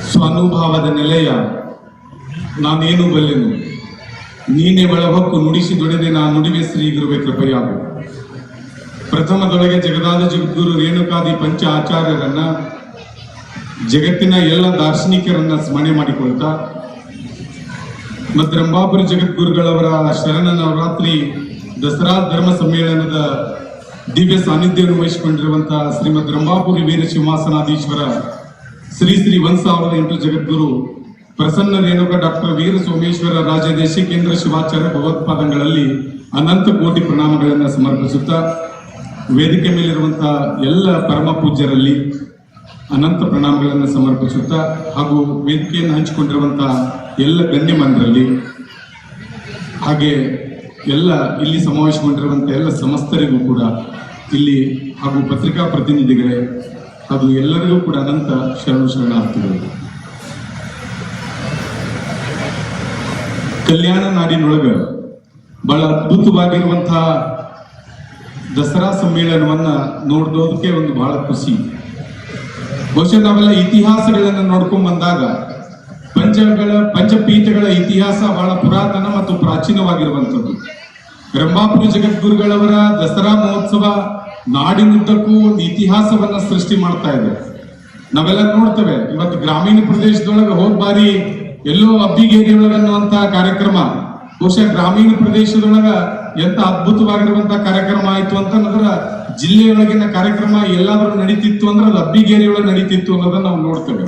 ಸ್ವಾನುಭಾವದ ನೆಲೆಯ ನಾನೇನು ಬಲ್ಲೆನು ನೀನೆ ಒಳಹೊಕ್ಕು ನುಡಿಸಿ ದೊಡೆದೆ ನಾ ನುಡಿವೆ ಶ್ರೀ ಗುರುವೆ ಕೃಪೆಯಾಗು. ಪ್ರಥಮದೊಳಗೆ ಜಗದಾದ ಜಗದ್ಗುರು ರೇಣುಕಾದಿ ಪಂಚ ಆಚಾರ್ಯರನ್ನ ಜಗತ್ತಿನ ಎಲ್ಲ ದಾರ್ಶನಿಕರನ್ನ ಸ್ಮರಣೆ ಮಾಡಿಕೊಳ್ತಾ ಮತ್ತು ರಂಭಾಪುರ ಜಗದ್ಗುರುಗಳವರ ಶರಣ ನವರಾತ್ರಿ ದಸರಾ ಧರ್ಮ ಸಮ್ಮೇಳನದ ದಿವ್ಯ ಸಾನ್ನಿಧ್ಯವನ್ನು ವಹಿಸಿಕೊಂಡಿರುವಂತಹ ಶ್ರೀಮದ್ ರಂಭಾಪುರಿ ವೀರ ಸಿಂಹಾಸನಾಧೀಶ್ವರ ಶ್ರೀ ಶ್ರೀ 1008 ಜಗದ್ಗುರು ಪ್ರಸನ್ನ ರೇಣುಕ ಡಾಕ್ಟರ್ ವೀರ ಸೋಮೇಶ್ವರ ರಾಜ ದೇಶಿಕೇಂದ್ರ ಶಿವಾಚಾರ್ಯ ಭಗವತ್ಪಾದಂಗಳಲ್ಲಿ ಅನಂತ ಕೋಟಿ ಪ್ರಣಾಮಗಳನ್ನು ಸಮರ್ಪಿಸುತ್ತಾ ವೇದಿಕೆ ಮೇಲಿರುವಂತಹ ಎಲ್ಲ ಪರಮ ಪೂಜ್ಯರಲ್ಲಿ ಅನಂತ ಪ್ರಣಾಮಗಳನ್ನು ಸಮರ್ಪಿಸುತ್ತಾ ಹಾಗೂ ವೇದಿಕೆಯನ್ನು ಹಂಚಿಕೊಂಡಿರುವಂತಹ ಎಲ್ಲ ಗಣ್ಯಮಾನ್ಯರಲ್ಲಿ ಹಾಗೆ ಎಲ್ಲ ಇಲ್ಲಿ ಸಮಾವೇಶಗೊಂಡಿರುವಂತಹ ಎಲ್ಲ ಸಮಸ್ತರಿಗೂ ಕೂಡ ಇಲ್ಲಿ ಹಾಗೂ ಪತ್ರಿಕಾ ಪ್ರತಿನಿಧಿಗಳೇ ಅದು ಎಲ್ಲರಿಗೂ ಕೂಡ ಅನಂತ ಶರಣಾರ್ಥಿಗಳು. ಕಲ್ಯಾಣ ನಾಡಿನೊಳಗ ಬಹಳ ಅದ್ಭುತವಾಗಿರುವಂತಹ ದಸರಾ ಸಮ್ಮೇಳನವನ್ನ ನೋಡೋದಕ್ಕೆ ಒಂದು ಬಹಳ ಖುಷಿ. ಬಹುಶಃ ನಾವೆಲ್ಲ ಇತಿಹಾಸಗಳನ್ನ ನೋಡ್ಕೊಂಡ್ ಬಂದಾಗ ಪಂಚಪೀಠಗಳ ಇತಿಹಾಸ ಬಹಳ ಪುರಾತನ ಮತ್ತು ಪ್ರಾಚೀನವಾಗಿರುವಂಥದ್ದು. ರಂಭಾಪುರ ಜಗದ್ಗುರುಗಳವರ ದಸರಾ ಮಹೋತ್ಸವ ನಾಡಿನುದ್ದಕ್ಕೂ ಒಂದು ಇತಿಹಾಸವನ್ನ ಸೃಷ್ಟಿ ಮಾಡ್ತಾ ಇದೆ. ನಾವೆಲ್ಲ ನೋಡ್ತೇವೆ. ಇವತ್ತು ಗ್ರಾಮೀಣ ಪ್ರದೇಶದೊಳಗೆ ಹೋದ ಬಾರಿ ಎಲ್ಲೋ ಅಬ್ಬಿಗೇರಿ ಒಳಗನ್ನುವಂತಹ ಕಾರ್ಯಕ್ರಮ ಬಹುಶಃ ಗ್ರಾಮೀಣ ಪ್ರದೇಶದೊಳಗ ಎಂತ ಅದ್ಭುತವಾಗಿರುವಂತಹ ಕಾರ್ಯಕ್ರಮ ಆಯ್ತು ಅಂತಂದ್ರ ಜಿಲ್ಲೆಯೊಳಗಿನ ಕಾರ್ಯಕ್ರಮ ಎಲ್ಲಾದ್ರೂ ನಡೀತಿತ್ತು ಅಂದ್ರೆ ಅದು ಅಬ್ಬಿಗೇರಿ ಒಳಗೆ ನಡೀತಿತ್ತು ಅನ್ನೋದನ್ನ ನಾವು ನೋಡ್ತೇವೆ.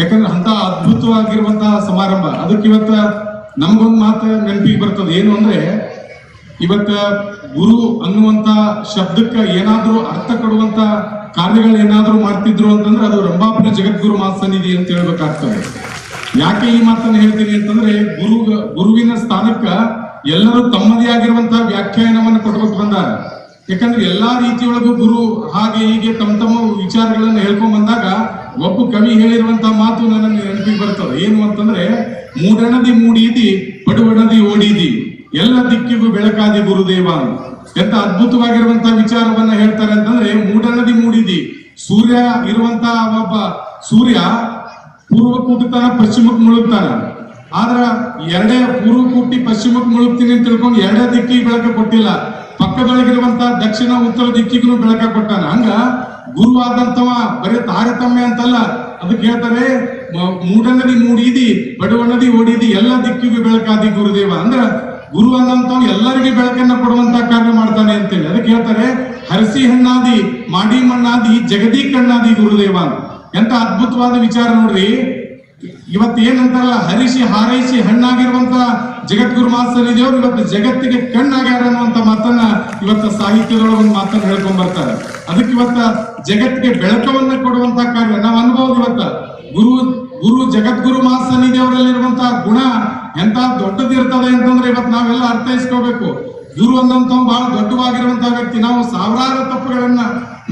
ಯಾಕಂದ್ರೆ ಅಂತ ಅದ್ಭುತವಾಗಿರುವಂತಹ ಸಮಾರಂಭ. ಅದಕ್ಕೆ ಇವತ್ತ ನಮ್ಗೊಂದು ಮಾತು ನೆನಪಿಗೆ ಬರ್ತದೆ, ಏನು ಅಂದ್ರೆ ಇವತ್ತ ಗುರು ಅನ್ನುವಂತ ಶಬ್ದಕ್ಕೆ ಏನಾದ್ರೂ ಅರ್ಥ ಕೊಡುವಂತ ಕಾರ್ಯಗಳು ಏನಾದ್ರೂ ಮಾಡ್ತಿದ್ರು ಅಂತಂದ್ರೆ ಅದು ರಂಭಾಪುರ ಜಗದ್ಗುರು ಮಹಾಸನ್ನಿಧಿ ಅಂತ ಹೇಳ್ಬೇಕಾಗ್ತದೆ. ಯಾಕೆ ಈ ಮಾತನ್ನು ಹೇಳ್ತೀನಿ ಅಂತಂದ್ರೆ ಗುರುವಿನ ಸ್ಥಾನಕ್ಕ ಎಲ್ಲರೂ ತಮ್ಮದೇ ಆಗಿರುವಂತಹ ವ್ಯಾಖ್ಯಾನವನ್ನು ಕೊಟ್ಕೊಂಡು ಬಂದಾರ. ಯಾಕಂದ್ರೆ ಎಲ್ಲಾ ರೀತಿಯೊಳಗೂ ಗುರು ಹಾಗೆ ಹೀಗೆ ತಮ್ಮ ವಿಚಾರಗಳನ್ನ ಹೇಳ್ಕೊಂಡ್ ಬಂದಾಗ ಒಬ್ಬ ಕವಿ ಹೇಳಿರುವಂತಹ ಮಾತು ನನ್ನ ನೆನಪಿಗೆ ಬರ್ತದೆ. ಏನು ಅಂತಂದ್ರೆ, ಮೂಡಣದಿ ಮೂಡಿದಿ ಪಡುವಣದಿ ಓಡಿದಿ ಎಲ್ಲ ದಿಕ್ಕಿಗೂ ಬೆಳಕಾದಿ ಗುರುದೇವ. ಎಂತ ಅದ್ಭುತವಾಗಿರುವಂತಹ ವಿಚಾರವನ್ನ ಹೇಳ್ತಾರೆ ಅಂತಂದ್ರೆ, ಮೂಡಣದಿ ಮೂಡಿದಿ ಸೂರ್ಯ ಇರುವಂತಹ ಒಬ್ಬ ಸೂರ್ಯ ಪೂರ್ವಕ್ಕೆ ಹುಟ್ಟುತ್ತಾನ, ಪಶ್ಚಿಮಕ್ಕೆ ಮುಳುಗ್ತಾನ. ಆದ್ರ ಎರಡೇ ಪೂರ್ವಕ್ಕೆ ಹುಟ್ಟಿ ಪಶ್ಚಿಮಕ್ಕೆ ಮುಳುಗ್ತೀನಿ ಅಂತ ತಿಳ್ಕೊಂಡು ಎರಡೇ ದಿಕ್ಕಿಗೆ ಬೆಳಕ ಕೊಟ್ಟಿಲ್ಲ, ಪಕ್ಕದೊಳಗಿರುವಂತಹ ದಕ್ಷಿಣ ಉತ್ತರ ದಿಕ್ಕಿಗೂ ಬೆಳಕ ಕೊಟ್ಟಾನ. ಹಂಗ ಗುರು ಆದಂತವ ಬರೀ ತಾರತಮ್ಯ ಅಂತಲ್ಲ, ಅದಕ್ಕೆ ಹೇಳ್ತಾರೆ ಮೂಡನದಿ ಮೂಡಿದಿ ಬಡವನದಿ ಓಡಿದಿ ಎಲ್ಲ ದಿಕ್ಕಿಗೂ ಬೆಳಕಾದಿ ಗುರುದೇವ. ಅಂದ್ರ ಗುರು ಅನ್ನಂತವ್ ಎಲ್ಲರಿಗೂ ಬೆಳಕನ್ನ ಕೊಡುವಂತ ಕಾರ್ಯ ಮಾಡ್ತಾನೆ ಅಂತೇಳಿ ಅದಕ್ಕೆ ಹೇಳ್ತಾರೆ ಹರಸಿ ಹಣ್ಣಾದಿ ಮಾಡಿ ಮಣ್ಣಾದಿ ಜಗದಿ ಕಣ್ಣಾದಿ ಗುರುದೇವ. ಎಂತ ಅದ್ಭುತವಾದ ವಿಚಾರ ನೋಡ್ರಿ. ಇವತ್ತು ಏನಂತಾರಲ್ಲ, ಹರಿಸಿ ಹಾರೈಸಿ ಹಣ್ಣಾಗಿರುವಂತ ಜಗದ್ಗುರು ಮಹಾಸನ್ನಿಧಿಯವರು ಇವತ್ತು ಜಗತ್ತಿಗೆ ಕಣ್ಣಾಗ್ಯಾರ ಅನ್ನುವಂತ ಮಾತನ್ನ ಇವತ್ತ ಸಾಹಿತ್ಯದೊಳಗೆ ಒಂದು ಮಾತನ್ನ ಹೇಳ್ಕೊಂಡ್ ಬರ್ತಾರೆ. ಅದಕ್ಕೆ ಇವತ್ತ ಜಗತ್ತಿಗೆ ಬೆಳಕವನ್ನ ಕೊಡುವಂತ ಕಾರ್ಯ ನಾವು ಅನ್ಬಹುದು. ಇವತ್ತ ಗುರು ಜಗದ್ಗುರು ಮಹಾಸನ್ನಿಧಿಯವರಲ್ಲಿರುವಂತಹ ಗುಣ ಎಂತ ದೊಡ್ಡದಿರ್ತದೆ ಅಂತಂದ್ರೆ ಇವತ್ತು ನಾವೆಲ್ಲ ಅರ್ಥೈಸ್ಕೋಬೇಕು. ಗುರು ಅನ್ನಂತ ಬಹಳ ದೊಡ್ಡವಾಗಿರುವಂತಹ ವ್ಯಕ್ತಿ. ನಾವು ಸಾವಿರಾರು ತಪ್ಪುಗಳನ್ನ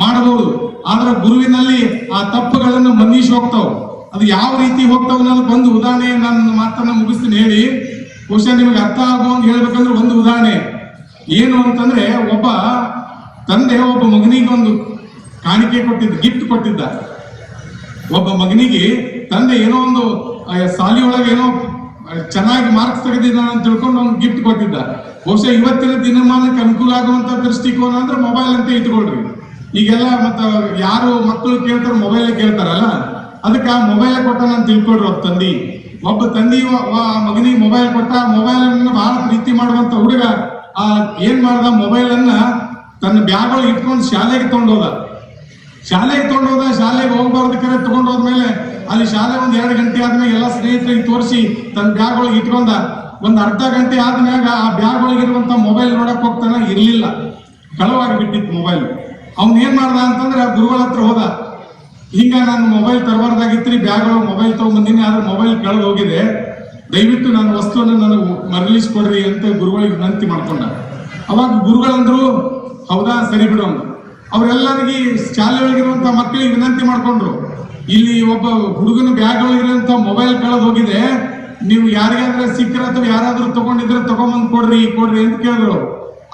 ಮಾಡಬಹುದು, ಆದ್ರೆ ಗುರುವಿನಲ್ಲಿ ಆ ತಪ್ಪುಗಳನ್ನು ಮನ್ನಿಸಿ ಹೋಗ್ತಾವ. ಅದು ಯಾವ ರೀತಿ ಹೋಗ್ತಾವ ಅನ್ನೋದಕ್ಕೆ ಒಂದು ಉದಾಹರಣೆ ನನ್ನ ಮಾತನ್ನ ಮುಗಿಸ್ತೀನಿ ಹೇಳಿ. ಬಹುಶಃ ನಿಮಗೆ ಅರ್ಥ ಆಗುವಂಗೆ ಹೇಳ್ಬೇಕಂದ್ರೆ ಒಂದು ಉದಾಹರಣೆ ಏನು ಅಂತಂದ್ರೆ, ಒಬ್ಬ ತಂದೆ ಒಬ್ಬ ಮಗನಿಗೆ ಒಂದು ಕಾಣಿಕೆ ಕೊಟ್ಟಿದ್ದ, ಗಿಫ್ಟ್ ಕೊಟ್ಟಿದ್ದ. ಒಬ್ಬ ಮಗನಿಗೆ ತಂದೆ ಏನೋ ಒಂದು ಶಾಲೆಯೊಳಗೆ ಏನೋ ಚೆನ್ನಾಗಿ ಮಾರ್ಕ್ಸ್ ತೆಗೆದಿದ್ದಾನೆ ಅಂತ ತಿಳ್ಕೊಂಡು ಒಂದು ಗಿಫ್ಟ್ ಕೊಟ್ಟಿದ್ದ. ಬಹುಶಃ ಇವತ್ತಿನ ದಿನಮಾನಕ್ಕೆ ಅನುಕೂಲ ಆಗುವಂತ ದೃಷ್ಟಿಕೋನ ಅಂದ್ರೆ ಮೊಬೈಲ್ ಅಂತ ಇಟ್ಕೊಳ್ರಿ. ಈಗೆಲ್ಲ ಮತ್ತ ಯಾರು ಮಕ್ಕಳು ಕೇಳ್ತಾರ ಮೊಬೈಲ್ ಕೇಳ್ತಾರಲ್ಲ, ಅದಕ್ಕೆ ಆ ಮೊಬೈಲ್ ಕೊಟ್ಟ ನಾನು ತಿಳ್ಕೊಳ್ರಿ. ಒಬ್ಬ ತಂದಿ ಮಗನಿಗೆ ಮೊಬೈಲ್ ಕೊಟ್ಟ. ಮೊಬೈಲ್ ಅನ್ನ ಬಹಳ ಪ್ರೀತಿ ಮಾಡುವಂತ ಹುಡುಗ ಏನ್ ಮಾಡ್ದ, ಮೊಬೈಲ್ ಅನ್ನ ತನ್ನ ಬ್ಯಾಗ್ ಒಳಗೆ ಇಟ್ಕೊಂಡು ಶಾಲೆಗೆ ತಗೊಂಡೋದ. ಶಾಲೆಗೆ ಹೋಗ್ಬಾರ್ದು ಕರೆ ತಗೊಂಡೋದ್ಮೇಲೆ ಅಲ್ಲಿ ಶಾಲೆ ಒಂದ್ 2 ಗಂಟೆ ಆದ್ಮೇಲೆ ಎಲ್ಲ ಸ್ನೇಹಿತರಿಗೆ ತೋರಿಸಿ ತನ್ನ ಬ್ಯಾಗ್ ಒಳಗೆ ಇಟ್ಕೊಂಡ. ಒಂದ್ ಅರ್ಧ ಗಂಟೆ ಆದ್ಮ್ಯಾಗ ಆ ಬ್ಯಾಗ್ ಒಳಗಿರುವಂತ ಮೊಬೈಲ್ ನೋಡಕ್ ಹೋಗ್ತಾನ, ಇರ್ಲಿಲ್ಲ, ಕಳವಾಗಿ ಬಿಟ್ಟಿತ್ತು ಮೊಬೈಲ್. ಅವ್ನ್ ಏನ್ ಮಾಡ್ದ ಅಂತಂದ್ರೆ ಗುರುಗಳ ಹತ್ರ ಹೋದ. ಹಿಂಗ ನಾನು ಮೊಬೈಲ್ ತರಬಾರ್ದಾಗಿತ್ರಿ, ಬ್ಯಾಗ್ ಒಳಗೆ ಮೊಬೈಲ್ ತಗೊಂಡ್ಬಂದಿನಿ, ಆದ್ರೆ ಮೊಬೈಲ್ ಕಳೆದು ಹೋಗಿದೆ, ದಯವಿಟ್ಟು ನನ್ನ ವಸ್ತುವನ್ನು ನನಗೆ ಮರಳಿಸ್ಕೊಡ್ರಿ ಅಂತ ಗುರುಗಳಿಗೆ ವಿನಂತಿ ಮಾಡ್ಕೊಂಡ. ಅವಾಗ ಗುರುಗಳಂದ್ರು ಹೌದಾ ಸರಿ ಬಿಡು ಅಂದ್ರು. ಅವರೆಲ್ಲರಿಗೆ ಶಾಲೆ ಒಳಗಿರುವಂತ ಮಕ್ಕಳಿಗೆ ವಿನಂತಿ ಮಾಡ್ಕೊಂಡ್ರು, ಇಲ್ಲಿ ಒಬ್ಬ ಹುಡುಗನ ಬ್ಯಾಗ್ ಒಳಗಿರುವಂತ ಮೊಬೈಲ್ ಕಳೆದು ಹೋಗಿದೆ, ನೀವು ಯಾರಿಗಾದ್ರೆ ಸಿಕ್ಕರ ಅಥವಾ ಯಾರಾದ್ರೂ ತಗೊಂಡಿದ್ರೆ ತಗೊಂಬಂದ್ ಕೊಡ್ರಿ ಅಂತ ಕೇಳಿದ್ರು.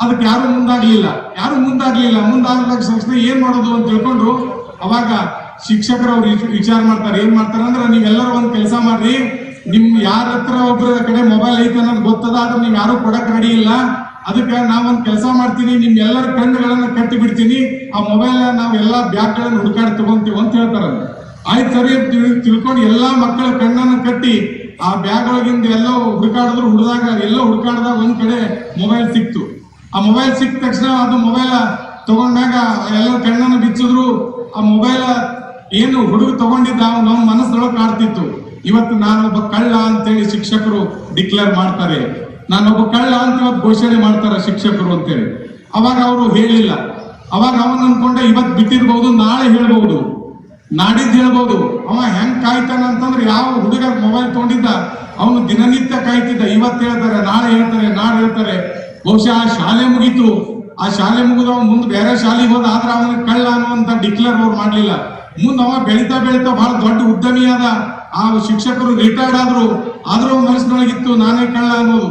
ಅದಕ್ಕೆ ಯಾರು ಮುಂದಾಗ್ಲಿಲ್ಲ. ಮುಂದಾದ ತಕ್ಷಣ ಏನ್ ಮಾಡೋದು ಅಂತ ತಿಳ್ಕೊಂಡು ಅವಾಗ ಶಿಕ್ಷಕರು ಅವ್ರು ವಿಚಾರ ಮಾಡ್ತಾರೆ, ಏನ್ ಮಾಡ್ತಾರೆ ಅಂದ್ರೆ, ನೀವೆಲ್ಲರೂ ಒಂದ್ ಕೆಲಸ ಮಾಡ್ರಿ, ನಿಮ್ ಯಾರ ಹತ್ರ ಒಬ್ಬರ ಕಡೆ ಮೊಬೈಲ್ ಐತೆ ಅನ್ನೋದು ಗೊತ್ತದ, ಆದ್ರೆ ನೀವ್ ಯಾರು ಕೊಡಕ್ ರೆಡಿ ಇಲ್ಲ. ಅದಕ್ಕೆ ನಾವೊಂದ್ ಕೆಲಸ ಮಾಡ್ತೀನಿ, ನಿಮ್ ಎಲ್ಲರ ಕಣ್ಣುಗಳನ್ನ ಕಟ್ಟಿ ಬಿಡ್ತೀನಿ, ಆ ಮೊಬೈಲ್ ನಾವೆಲ್ಲಾ ಬ್ಯಾಗ್ ಗಳನ್ನ ಹುಡುಕಾಡಿ ತಗೊಂತೀವಿ ಅಂತ ಹೇಳ್ತಾರ. ಆಯ್ತು ಸರಿ ತಿಳ್ಕೊಂಡು ಎಲ್ಲಾ ಮಕ್ಕಳ ಕಣ್ಣನ್ನ ಕಟ್ಟಿ ಆ ಬ್ಯಾಗ್ ಒಳಗಿಂದ ಎಲ್ಲೋ ಹುಡುಕಾಡಿದ್ರು, ಎಲ್ಲೋ ಹುಡುಕಾಡಿದಾಗ ಒಂದ್ ಕಡೆ ಮೊಬೈಲ್ ಸಿಕ್ತು. ಆ ಮೊಬೈಲ್ ಸಿಕ್ಕ ತಕ್ಷಣ ಅದು ಮೊಬೈಲ್ ತಗೊಂಡಾಗ ಎಲ್ಲ ಕಣ್ಣನ್ನು ಬಿಚ್ಚಿದ್ರು. ಆ ಮೊಬೈಲ್ ಏನು ಹುಡುಗ ತಗೊಂಡಿದ್ದ ನಮ್ಮ ಮನಸ್ಸೊಳಗೆ ಕಾಡ್ತಿತ್ತು, ಇವತ್ತು ನಾನೊಬ್ಬ ಕಳ್ಳ ಅಂತೇಳಿ ಶಿಕ್ಷಕರು ಡಿಕ್ಲೇರ್ ಮಾಡ್ತಾರೆ, ನಾನೊಬ್ಬ ಕಳ್ಳ ಅಂತ ಇವತ್ತು ಘೋಷಣೆ ಮಾಡ್ತಾರೆ ಶಿಕ್ಷಕರು ಅಂತೇಳಿ. ಅವಾಗ ಅವರು ಹೇಳಿಲ್ಲ. ಅವಾಗ ಅವನ್ ಅನ್ಕೊಂಡ ಇವತ್ತು ಬಿಟ್ಟಿರ್ಬಹುದು, ನಾಳೆ ಹೇಳ್ಬಹುದು, ನಾಡಿದ್ದು ಹೇಳ್ಬಹುದು. ಅವ ಹೆಂಗ್ ಕಾಯ್ತಾನ ಅಂತಂದ್ರೆ, ಯಾವ ಹುಡುಗ ಮೊಬೈಲ್ ತಗೊಂಡಿದ್ದ ಅವನು ದಿನನಿತ್ಯ ಕಾಯ್ತಿದ್ದ, ಇವತ್ತು ಹೇಳ್ತಾರೆ, ನಾಳೆ ಹೇಳ್ತಾರೆ, ನಾಳೆ ಹೇಳ್ತಾರೆ. ಬಹುಶಃ ಆ ಶಾಲೆ ಮುಗೀತು. ಆ ಶಾಲೆ ಮುಗಿದವ ಮುಂದೆ ಬೇರೆ ಶಾಲೆಗೆ ಹೋದ, ಆದ್ರೆ ಅವನಿಗೆ ಕಳ್ಳ ಅನ್ನುವಂತ ಡಿಕ್ಲೇರ್ ಅವ್ರು ಮಾಡ್ಲಿಲ್ಲ. ಮುಂದೆ ಅವ ಬೆಳಿತಾ ಬೆಳಿತಾ ಬಹಳ ದೊಡ್ಡ ಉದ್ಯಮಿಯಾದ. ಆ ಶಿಕ್ಷಕರು ರಿಟೈರ್ಡ್ ಆದ್ರೂ ಮನಸ್ಸಿನೊಳಗಿತ್ತು ನಾನೇ ಕಳ್ಳ ಅನ್ನೋದು.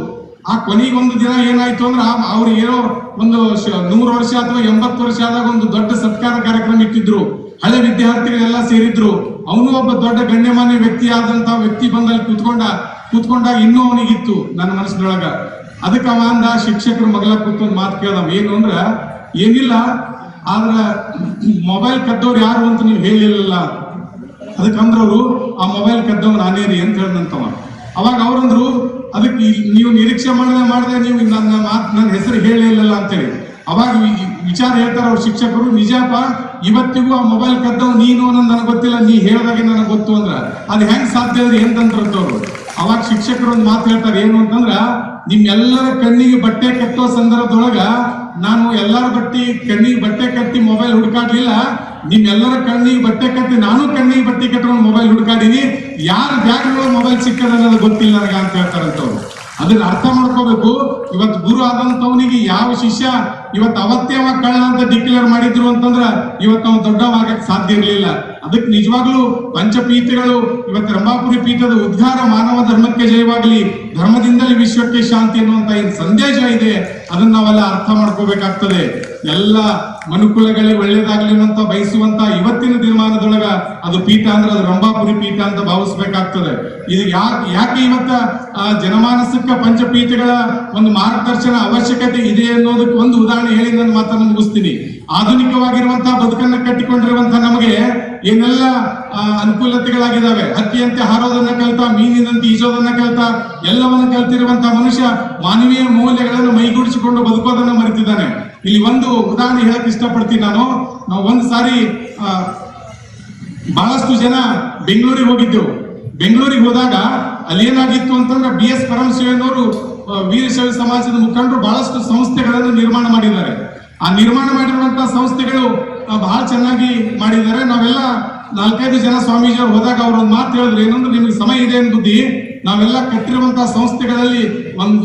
ಆ ಕೊನೆಗೊಂದು ದಿನ ಏನಾಯ್ತು ಅಂದ್ರೆ, ಅವ್ರು ಏನೋ ಒಂದು 100 ವರ್ಷ ಅಥವಾ 80 ವರ್ಷ ಆದಾಗ ಒಂದು ದೊಡ್ಡ ಸತ್ಕಾರ ಕಾರ್ಯಕ್ರಮ ಇಟ್ಟಿದ್ರು. ಹಳೆ ವಿದ್ಯಾರ್ಥಿಗಳೆಲ್ಲ ಸೇರಿದ್ರು. ಅವನು ಒಬ್ಬ ದೊಡ್ಡ ಗಣ್ಯಮಾನ್ಯ ವ್ಯಕ್ತಿ ಆದಂತ ವ್ಯಕ್ತಿ ಬಂದಲ್ಲಿ ಕೂತ್ಕೊಂಡಾಗ ಇನ್ನೂ ಅವನಿಗಿತ್ತು ನನ್ನ ಮನಸ್ಸಿನೊಳಗ. ಅದಕ್ಕೆ ಅವ ಅಂದ, ಶಿಕ್ಷಕರ ಮಗಳ ಕೂತ್ಕೊಂಡ್ ಮಾತು ಕೇಳ್ದವ, ಏನು ಅಂದ್ರ, ಏನಿಲ್ಲ, ಆದ್ರ ಮೊಬೈಲ್ ಕದ್ದವ್ರು ಯಾರು ಅಂತ ನೀವು ಹೇಳಿಲ್ಲ. ಅದಕ್ಕಂದ್ರವ್ರು, ಆ ಮೊಬೈಲ್ ಕದ್ದವ್ ನಾನೇ ರೀ ಅಂತ ಹೇಳ್ದಂತವ. ಅವಾಗ ಅವ್ರಂದ್ರು, ಅದಕ್ಕೆ ನೀವು ನಿರೀಕ್ಷೆ ಮಾಡದೆ ನೀವು ನನ್ನ ಹೆಸರು ಹೇಳಿಲ್ಲ ಅಂತೇಳಿ. ಅವಾಗ ವಿಚಾರ ಹೇಳ್ತಾರ ಅವ್ರ ಶಿಕ್ಷಕರು, ನಿಜಪ್ಪ, ಇವತ್ತಿಗೂ ಆ ಮೊಬೈಲ್ ಕದ್ದವ್ ನೀನು ಅನ್ನೋದು ನನಗೆ ಗೊತ್ತಿಲ್ಲ, ನೀ ಹೇಳಿದಾಗೆ ನನಗೆ ಗೊತ್ತು ಅಂದ್ರ ಅದು ಹೆಂಗ್ ಸಾಧ್ಯ ಅದ್ರಿ ಎಂತಂದ್ರವ್ರು. ಅವಾಗ ಶಿಕ್ಷಕರು ಒಂದು ಮಾತು ಹೇಳ್ತಾರೆ, ಏನು ಅಂತಂದ್ರ, ನಿಮ್ಮೆಲ್ಲರ ಕಣ್ಣಿಗೆ ಬಟ್ಟೆ ಕಟ್ಟೋ ಸಂದರ್ಭದೊಳಗ ನಾನು ಎಲ್ಲರ ಕಣ್ಣಿಗೆ ಬಟ್ಟೆ ಕಟ್ಟಿ ಮೊಬೈಲ್ ಹುಡುಕಾಡ್ಲಿಲ್ಲ, ನಿಮ್ಮೆಲ್ಲರ ಕಣ್ಣಿಗೆ ಬಟ್ಟೆ ಕಟ್ಟಿ ನಾನು ಕಣ್ಣಿಗೆ ಬಟ್ಟೆ ಕಟ್ಕೊಂಡು ಮೊಬೈಲ್ ಹುಡುಕಾಡಿನಿ, ಯಾರ ಬ್ಯಾಗ್ ಮೊಬೈಲ್ ಸಿಕ್ಕದ ಅನ್ನೋದು ಗೊತ್ತಿಲ್ಲ ನನಗ ಅಂತ ಹೇಳ್ತಾರಂತವ್ರು. ಅದನ್ನ ಅರ್ಥ ಮಾಡ್ಕೋಬೇಕು. ಇವತ್ತು ಗುರು ಆದಂತವನಿಗೆ ಯಾವ ಶಿಷ್ಯ ಇವತ್ತು ಅವತ್ತೇ ಅವ ಕಳ್ಳ ಅಂತ ಡಿಕ್ಲೇರ್ ಮಾಡಿದ್ರು ಅಂತಂದ್ರ ಇವತ್ತು ಅವ್ನು ದೊಡ್ಡವಾಗಕ್ಕೆ ಸಾಧ್ಯ ಇರಲಿಲ್ಲ. ಅದಕ್ಕೆ ನಿಜವಾಗ್ಲೂ ಪಂಚಪೀಠಗಳು ಇವತ್ತು ರಂಭಾಪುರಿ ಪೀಠದ ಉದ್ಧಾರ ಮಾನವ ಧರ್ಮಕ್ಕೆ ಜಯವಾಗಲಿ, ಧರ್ಮದಿಂದಲೇ ವಿಶ್ವಕ್ಕೆ ಶಾಂತಿ ಅನ್ನುವಂತ ಏನ್ ಸಂದೇಶ ಇದೆ ಅದನ್ನ ನಾವೆಲ್ಲ ಅರ್ಥ ಮಾಡ್ಕೋಬೇಕಾಗ್ತದೆ. ಎಲ್ಲ ಮನುಕುಲಗಳಿಗೆ ಒಳ್ಳೇದಾಗ್ಲಿ ಅಂತ ಬಯಸುವಂತ ಇವತ್ತಿನ ದಿನಮಾನದೊಳಗ ಅದು ಪೀಠ ಅಂದ್ರೆ ಅದು ರಂಭಾಪುರಿ ಪೀಠ ಅಂತ ಭಾವಿಸ್ಬೇಕಾಗ್ತದೆ. ಇದು ಯಾಕೆ ಇವತ್ತ ಜನಮಾನಸಕ್ಕ ಪಂಚಪೀಠಗಳ ಒಂದು ಮಾರ್ಗದರ್ಶನ ಅವಶ್ಯಕತೆ ಇದೆ ಅನ್ನೋದಕ್ಕೆ ಒಂದು ಉದಾಹರಣೆ ಹೇಳಿ ನನ್ನ ಮಾತನ್ನು ಮುಗಿಸ್ತೀನಿ. ಆಧುನಿಕವಾಗಿರುವಂತಹ ಬದುಕನ್ನ ಕಟ್ಟಿಕೊಂಡಿರುವಂತಹ ನಮಗೆ ಏನೆಲ್ಲ ಅನುಕೂಲತೆಗಳಾಗಿದ್ದಾವೆ. ಹಕ್ಕಿಯಂತೆ ಹಾರೋದನ್ನ ಕಲಿತ, ಮೀನಿನಂತೆ ಈಜೋದನ್ನ ಕಲಿತ, ಎಲ್ಲವನ್ನ ಕಲ್ತಿರುವಂತಹ ಮನುಷ್ಯ ಮಾನವೀಯ ಮೌಲ್ಯಗಳನ್ನು ಮೈಗೂಡಿಸಿಕೊಂಡು ಬದುಕೋದನ್ನ ಮರೆತಿದ್ದಾನೆ. ಇಲ್ಲಿ ಒಂದು ಉದಾಹರಣೆ ಹೇಳಕ್ ಇಷ್ಟಪಡ್ತೀನಿ ನಾವು ಒಂದು ಸಾರಿ ಬಹಳಷ್ಟು ಜನ ಬೆಂಗಳೂರಿಗೆ ಹೋಗಿದ್ದೆವು. ಬೆಂಗಳೂರಿಗೆ ಹೋದಾಗ ಅಲ್ಲಿ ಏನಾಗಿತ್ತು ಅಂತಂದ್ರೆ, BS ಪರಮಶಿವನವರು ವೀರಶೈವ ಸಮಾಜದ ಮುಖಂಡರು ಬಹಳಷ್ಟು ಸಂಸ್ಥೆಗಳನ್ನು ನಿರ್ಮಾಣ ಮಾಡಿದ್ದಾರೆ. ಆ ನಿರ್ಮಾಣ ಮಾಡಿರುವಂತಹ ಸಂಸ್ಥೆಗಳು ಬಹಳ ಚೆನ್ನಾಗಿ ಮಾಡಿದ್ದಾರೆ. ನಾವೆಲ್ಲ 4-5 ಜನ ಸ್ವಾಮೀಜಿ ಅವ್ರು ಹೋದಾಗ ಅವ್ರ ಒಂದು ಮಾತು ಹೇಳಿದ್ರು, ಏನಂದ್ರೆ, ನಿಮ್ಗೆ ಸಮಯ ಇದೆ ಅಂತ ಬುದ್ಧಿ, ನಾವೆಲ್ಲ ಕಟ್ಟಿರುವಂತಹ ಸಂಸ್ಥೆಗಳಲ್ಲಿ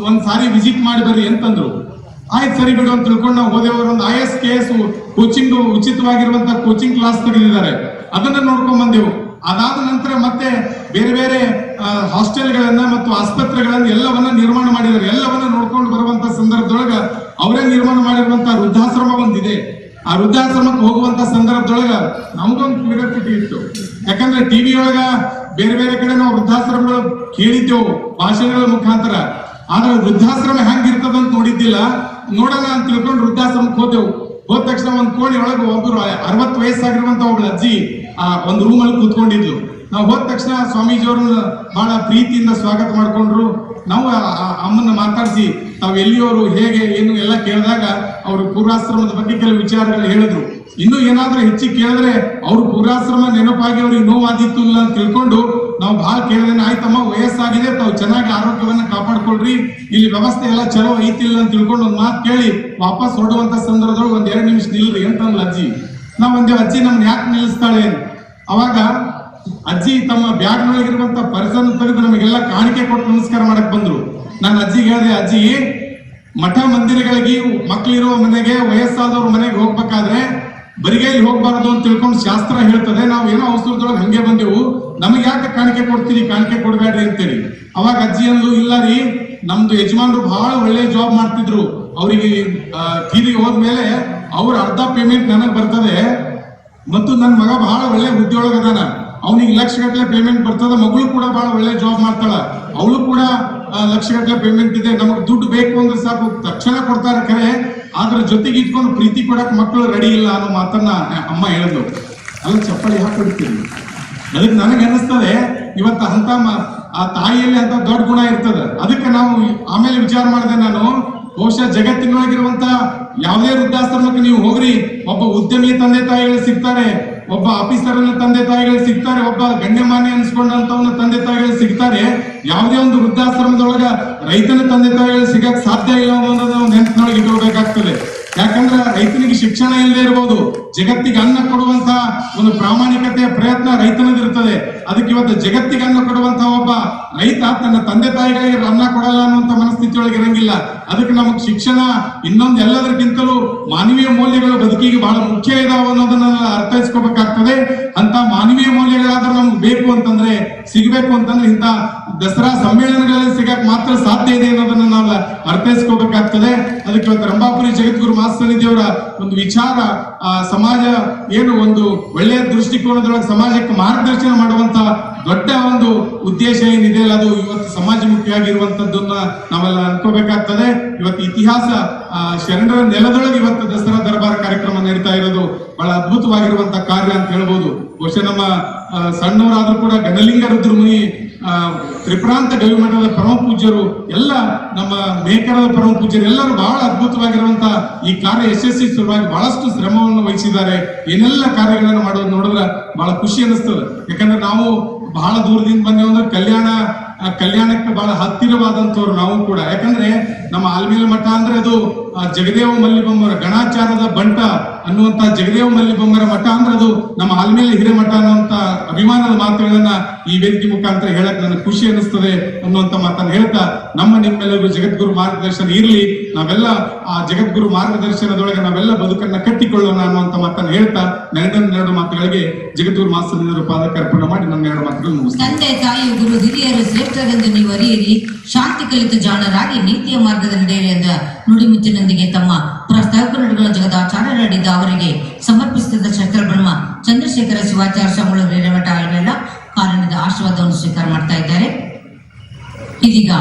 ಒಂದ್ ಸಾರಿ ವಿಸಿಟ್ ಮಾಡಿ ಬರ್ರಿ ಅಂತಂದ್ರು. ಆಯ್ತು ಸರಿ ಬಿಡು ಅಂತ ತಿಳ್ಕೊಂಡು ನಾವು ಹೋದೆವರು. ಒಂದು IAS KS ಕೋಚಿಂಗ್ ಉಚಿತವಾಗಿರುವಂತಹ ಕೋಚಿಂಗ್ ಕ್ಲಾಸ್ ತೆಗೆದಿದ್ದಾರೆ, ಅದನ್ನ ನೋಡ್ಕೊಂಡ್ ಬಂದೆವು. ಅದಾದ ನಂತರ ಮತ್ತೆ ಬೇರೆ ಬೇರೆ ಹಾಸ್ಟೆಲ್ಗಳನ್ನ ಮತ್ತು ಆಸ್ಪತ್ರೆಗಳನ್ನ ಎಲ್ಲವನ್ನ ನಿರ್ಮಾಣ ಮಾಡಿದ್ದಾರೆ. ಎಲ್ಲವನ್ನ ನೋಡ್ಕೊಂಡು ಬರುವಂತ ಸಂದರ್ಭದೊಳಗ ಅವರೇ ನಿರ್ಮಾಣ ಮಾಡಿರುವಂತಹ ವೃದ್ಧಾಶ್ರಮ ಒಂದಿದೆ. ಆ ವೃದ್ಧಾಶ್ರಮಕ್ಕೆ ಹೋಗುವಂತ ಸಂದರ್ಭದೊಳಗ ನಮಗೊಂದು ಕ್ಯೂರಿಯಾಸಿಟಿ ಇತ್ತು. ಯಾಕಂದ್ರೆ ಟಿವಿ ಒಳಗ ಬೇರೆ ಬೇರೆ ಕಡೆ ನಾವು ವೃದ್ಧಾಶ್ರಮಗಳು ಕೇಳಿದ್ದೆವು ಭಾಷೆಗಳ ಮುಖಾಂತರ, ಆದ್ರೆ ವೃದ್ಧಾಶ್ರಮ ಹೆಂಗಿರ್ತದಂತ ನೋಡಿದ್ದಿಲ್ಲ. ನೋಡೋಣ ಅಂತ ತಿಳ್ಕೊಂಡು ವೃದ್ಧಾಶ್ರಮಕ್ಕೆ ಹೋದೆವು. ಹೋದ ತಕ್ಷಣ ಒಂದು ಕೋಣೆ ಒಳಗೆ ಒಬ್ಬರು 60 ವಯಸ್ಸಾಗಿರುವಂತ ಒಬ್ಬಳು ಅಜ್ಜಿ ಒಂದು ರೂಮ್ ಅಲ್ಲಿ ಕೂತ್ಕೊಂಡಿದ್ಲು. ನಾವು ಹೋದ ತಕ್ಷಣ ಸ್ವಾಮೀಜಿಯವ್ರನ್ನ ಬಹಳ ಪ್ರೀತಿಯಿಂದ ಸ್ವಾಗತ ಮಾಡ್ಕೊಂಡ್ರು. ನಾವು ಅಮ್ಮನ್ನ ಮಾತಾಡಿಸಿ ತಾವು ಎಲ್ಲಿಯವರು, ಹೇಗೆ, ಏನು ಎಲ್ಲ ಕೇಳಿದಾಗ ಅವರು ಪೂರ್ವಾಶ್ರಮದ ಬಗ್ಗೆ ಕೆಲವು ವಿಚಾರಗಳು ಹೇಳಿದ್ರು. ಇನ್ನು ಏನಾದ್ರೂ ಹೆಚ್ಚಿಗೆ ಕೇಳಿದ್ರೆ ಅವ್ರು ಪೂರ್ವಾಶ್ರಮ ನೆನಪಾಗಿ ಅವ್ರಿಗೆ ನೋವಾದಿತ್ತು ಇಲ್ಲ ಅಂತ ತಿಳ್ಕೊಂಡು ನಾವು ಬಹಳ ಕೇಳಿದ್ರೆ, ಆಯ್ತಮ್ಮ ವಯಸ್ಸಾಗಿದೆ, ತಾವು ಚೆನ್ನಾಗಿ ಆರೋಗ್ಯವನ್ನ ಕಾಪಾಡ್ಕೊಳ್ರಿ, ಇಲ್ಲಿ ವ್ಯವಸ್ಥೆ ಎಲ್ಲ ಚಲೋ ಐತಿಲ್ಲ ಅಂತ ತಿಳ್ಕೊಂಡು ಒಂದು ಮಾತು ಕೇಳಿ ವಾಪಸ್ ಹೊರಡುವಂತ ಸಂದರ್ಭದೊಳಗೆ 1-2 ನಿಮಿಷ ನಿಲ್ರಿ ಅಂತಂದ್ಲು ಅಜ್ಜಿ. ನಾವ್ ಒಂದೇ ಅಜ್ಜಿ ನಮ್ನ ಯಾಕೆ ನಿಲ್ಲಿಸ್ತಾಳೆ? ಅವಾಗ ಅಜ್ಜಿ ತಮ್ಮ ಬ್ಯಾಗ್ನೊಳಗಿರುವಂತ ಪರ್ಸನ್ ತೆಗೆದು ನಮಗೆಲ್ಲ ಕಾಣಿಕೆ ಕೊಟ್ಟು ನಮಸ್ಕಾರ ಮಾಡಕ್ ಬಂದ್ರು. ನಾನು ಅಜ್ಜಿಗೆ ಹೇಳಿದೆ, ಅಜ್ಜಿ, ಮಠ ಮಂದಿರಗಳಿಗೆ ಮಕ್ಕಳಿರೋ ಮನೆಗೆ, ವಯಸ್ಸಾದವ್ರ ಮನೆಗೆ ಹೋಗ್ಬೇಕಾದ್ರೆ ಬರಿಗೈಲಿ ಹೋಗ್ಬಾರ್ದು ಅಂತ ತಿಳ್ಕೊಂಡು ಶಾಸ್ತ್ರ ಹೇಳ್ತದೆ. ನಾವು ಏನೋ ಅವಸರದೊಳಗೆ ಹಂಗೆ ಬಂದೆವು, ನಮಗೆ ಯಾಕೆ ಕಾಣಿಕೆ ಕೊಡ್ತೀರಿ, ಕಾಣಿಕೆ ಕೊಡ್ಬೇಡ್ರಿ ಅಂತೇಳಿ. ಅವಾಗ ಅಜ್ಜಿ ಅಂದ್ಲು, ಇಲ್ಲ ರೀ, ನಮ್ದು ಯಜಮಾನ್ರು ಬಹಳ ಒಳ್ಳೆ ಜಾಬ್ ಮಾಡ್ತಿದ್ರು, ಅವರಿಗೆ ತೀರಿಗೆ ಹೋದ್ಮೇಲೆ ಅವ್ರ ಅರ್ಧ ಪೇಮೆಂಟ್ ನನಗ್ ಬರ್ತದೆ, ಮತ್ತು ನನ್ನ ಮಗ ಬಹಳ ಒಳ್ಳೆ ಹುದ್ದೆಯೊಳಗ ಅದಾನ, ಅವನಿಗೆ ಲಕ್ಷಗಟ್ಟಲೆ ಪೇಮೆಂಟ್ ಬರ್ತದ, ಮಗಳು ಕೂಡ ಬಹಳ ಒಳ್ಳೆ ಜಾಬ್ ಮಾಡ್ತಾಳ, ಅವಳು ಕೂಡ ಲಕ್ಷಗಟ್ಟಲೆ ಪೇಮೆಂಟ್ ಇದೆ, ನಮಗೆ ದುಡ್ಡು ಬೇಕು ಅಂದ್ರೆ ಸಾಕು ತಕ್ಷಣ ಕೊಡ್ತಾರೆ ಖರೆ, ಅದ್ರ ಜೊತೆಗೆ ಇಟ್ಕೊಂಡು ಪ್ರೀತಿ ಕೊಡಕ್ ಮಕ್ಕಳು ರೆಡಿ ಇಲ್ಲ ಅನ್ನೋ ಮಾತನ್ನ ಅಮ್ಮ ಹೇಳಿದ್ರು. ಅಲ್ಲ ಚಪ್ಪಲಿ ಹಾಕೊಡ್ತೀನಿ. ಅದಕ್ಕೆ ನನಗೆ ಅನಿಸ್ತದೆ ಇವತ್ತು ಅಂತ ಆ ತಾಯಿಯಲ್ಲಿ ಅಂತ ದೊಡ್ಡ ಗುಣ ಇರ್ತದೆ. ಅದಕ್ಕೆ ನಾವು ಆಮೇಲೆ ವಿಚಾರ ಮಾಡಿದೆ ನಾನು, ಬಹುಶಃ ಜಗತ್ತಿನೊಳಗಿರುವಂತ ಯಾವುದೇ ವೃದ್ಧಾಶ್ರಮಕ್ಕೆ ನೀವು ಹೋಗ್ರಿ, ಒಬ್ಬ ಉದ್ಯಮಿ ತಂದೆ ತಾಯಿಗಳು ಸಿಗ್ತಾರೆ, ಒಬ್ಬ ಆಫೀಸರ್ನ ತಂದೆ ತಾಯಿಗಳು ಸಿಗ್ತಾರೆ, ಒಬ್ಬ ಗಣ್ಯಮಾನ್ಯ ಅನ್ಸ್ಕೊಂಡಂತವನ ತಂದೆ ತಾಯಿಗಳು ಸಿಗ್ತಾರೆ. ಯಾವುದೇ ಒಂದು ವೃದ್ಧಾಶ್ರಮದೊಳಗ ರೈತನ ತಂದೆ ತಾಯಿಗಳು ಸಿಗಕ್ ಸಾಧ್ಯ ಇಲ್ಲ ಅನ್ನೋದನ್ನ ನಾವು ನೆನಪಿನೊಳಗೆ ಇಟ್ಕೋಬೇಕಾಗ್ತದೆ. ಯಾಕಂದ್ರೆ ರೈತನಿಗೆ ಶಿಕ್ಷಣ ಇಲ್ಲದೆ ಇರಬಹುದು, ಜಗತ್ತಿಗೆ ಅನ್ನ ಕೊಡುವಂತ ಒಂದು ಪ್ರಾಮಾಣಿಕತೆಯ ಪ್ರಯತ್ನ ರೈತನದಿರ್ತದೆ. ಅದಕ್ಕೆ ಇವತ್ತು ಜಗತ್ತಿಗೆ ಅನ್ನ ಕೊಡುವಂತ ಒಬ್ಬ ರೈತ ತನ್ನ ತಂದೆ ತಾಯಿಗಳಿಗೆ ಅನ್ನ ಕೊಡಲ್ಲ ಅನ್ನುವಂತ ಮನಸ್ಥಿತಿಯೊಳಗೆ ಇರಂಗಿಲ್ಲ. ಅದಕ್ಕೆ ನಮಗೆ ಶಿಕ್ಷಣ ಇನ್ನೊಂದು ಎಲ್ಲದಕ್ಕಿಂತಲೂ ಮಾನವೀಯ ಮೌಲ್ಯಗಳು ಬದುಕಿಗೆ ಬಹಳ ಮುಖ್ಯ ಇದಾವ ಅನ್ನೋದನ್ನ ಅರ್ಥೈಸ್ಕೋಬೇಕಾಗ್ತದೆ. ಅಂತ ಮಾನವೀಯ ಮೌಲ್ಯಗಳಾದ್ರೂ ನಮ್ಗೆ ಬೇಕು ಅಂತಂದ್ರೆ, ಸಿಗ್ಬೇಕು ಅಂತಂದ್ರೆ ಇಂಥ ದಸರಾ ಸಮ್ಮೇಳನಗಳಲ್ಲಿ ಸಿಗಕ್ ಮಾತ್ರ ಸಾಧ್ಯ ಇದೆ ಅನ್ನೋದನ್ನ ನಾವು ಅರ್ಥೈಸ್ಕೋಬೇಕಾಗ್ತದೆ. ಅದಕ್ಕೆ ಇವತ್ತು ರಂಭಾಪುರಿ ಜಗದ್ಗುರು ಮಾಸ್ತನಿದೇವರ ಒಂದು ವಿಚಾರ, ಸಮಾಜ ಏನು ಒಂದು ಒಳ್ಳೆಯ ದೃಷ್ಟಿಕೋನದೊಳಗೆ ಸಮಾಜಕ್ಕೆ ಮಾರ್ಗದರ್ಶನ ಮಾಡುವಂತ ದೊಡ್ಡ ಒಂದು ಉದ್ದೇಶ ಏನಿದೆ ಅಲ್ಲ, ಅದು ಇವತ್ತು ಸಮಾಜಮುಖಿಯಾಗಿರುವಂತದ್ದನ್ನ ನಾವೆಲ್ಲ ಅನ್ಕೋಬೇಕಾಗ್ತದೆ. ಇವತ್ತು ಇತಿಹಾಸ ಶರಣರ ನೆಲದೊಳಗೆ ಇವತ್ತು ದಸರಾ ದರ್ಬಾರ್ ಕಾರ್ಯಕ್ರಮ ನಡೀತಾ ಇರೋದು ಬಹಳ ಅದ್ಭುತವಾಗಿರುವಂತ ಕಾರ್ಯ ಅಂತ ಹೇಳ್ಬೋದು. ಬಹುಶಃ ನಮ್ಮ ಸಣ್ಣವರಾದ್ರೂ ಕೂಡ ಗಣಲಿಂಗ ರುದ್ರಮುನಿ, ತ್ರಿಪ್ರಾಂತ ಗವಿಮಠದ ಪರಮ ಪೂಜ್ಯರು, ಎಲ್ಲ ನಮ್ಮ ಮೇಕರದ ಪರಮ ಪೂಜ್ಯರು ಎಲ್ಲರೂ ಬಹಳ ಅದ್ಭುತವಾಗಿರುವಂತ ಈ ಕಾರ್ಯ ಯಶಸ್ವಿ ಸಲುವಾಗಿ ಬಹಳಷ್ಟು ಶ್ರಮವನ್ನು ವಹಿಸಿದ್ದಾರೆ. ಏನೆಲ್ಲ ಕಾರ್ಯಗಳನ್ನು ಮಾಡೋದು ನೋಡಿದ್ರೆ ಬಹಳ ಖುಷಿ ಅನಿಸ್ತದೆ. ಯಾಕಂದ್ರೆ ನಾವು ಬಹಳ ದೂರದಿಂದ ಬಂದೇವು ಅಂದ್ರೆ ಕಲ್ಯಾಣಕ್ಕೆ ಬಹಳ ಹತ್ತಿರವಾದಂತವ್ರು ನಾವು ಕೂಡ. ಯಾಕಂದ್ರೆ ನಮ್ಮ ಆಲ್ಮೇಲ ಮಠ ಅಂದ್ರೆ ಅದು ಜಗದೇವ ಮಲ್ಲಿಬೊಮ್ಮರ ಗಣಾಚಾರದ ಬಂಟ ಅನ್ನುವಂತ ಜಗದೇವ ಮಲ್ಲಿಬೊಮ್ಮರ ಮಠ ಅಂದ್ರೆ ಅದು ನಮ್ಮ ಆಲ್ಮೇಲ ಹಿರೇಮಠ ಅನ್ನುವಂತ ಅಭಿಮಾನದ ಮಾತುಗಳನ್ನ ಈ ವೇದಿಕೆ ಮುಖಾಂತರ ಹೇಳಕ್ ನನಗೆ ಖುಷಿ ಅನಿಸ್ತದೆ ಅನ್ನುವಂತ ಮಾತನ್ನ ಹೇಳ್ತಾ, ನಿಮ್ಮೆಲ್ಲರಿಗೂ ಜಗದ್ಗುರು ಮಾರ್ಗದರ್ಶನ ಇರಲಿ, ನಾವೆಲ್ಲ ಆ ಜಗದ್ಗುರು ಮಾರ್ಗದರ್ಶನದೊಳಗೆ ನಾವೆಲ್ಲ ಬದುಕನ್ನ ಕಟ್ಟಿಕೊಳ್ಳೋಣ ಅನ್ನುವಂತ ಮಾತನ್ನ ಹೇಳ್ತಾ ಎರಡು ಮಾತುಗಳಿಗೆ ಜಗದ್ಗುರು ಮಾಸ್ತರ್ ಪಾದಕ್ಕೆ ಅರ್ಪಣೆ ಮಾಡಿ ನನ್ನ ಎರಡು ಮಾತುಗಳು ಮುಗಿಸ್ತೀನಿ. ತಂದೆ ತಾಯಿ ಗುರು ಹಿರಿಯರು ಶ್ರೇಷ್ಠರೆಂದು ನೀವು ಅರಿಯಿರಿ, ಶಾಂತಿ ಕಲಿತು ಜಾಣರಾಗಿ ನೀತಿಯ ಮಾರ್ಗದ ನಡೆಯಲಿ ಎಂದ ನುಡಿಮುತ್ತಿನೊಂದಿಗೆ ತಮ್ಮ ಪ್ರಸ್ತಾವಕರುಗಳ ಜಗದಾಚಾರ್ಯರಾಡಿದ್ದ ಅವರಿಗೆ ಸಮರ್ಪಿಸಿದ ಶಸ್ತ್ರ ಬ್ರಹ್ಮ ಚಂದ್ರಶೇಖರ ಶಿವಾಚಾರ್ಯ ಸ್ವಾಮಿಗಳು ಹಿರೇಮಠ ಆಲ್ಮೇಲ ಕಾರಣದ ಆಶೀರ್ವಾದವನ್ನು ಸ್ವೀಕಾರ ಮಾಡ್ತಾ ಇದ್ದಾರೆ. ಇದೀಗ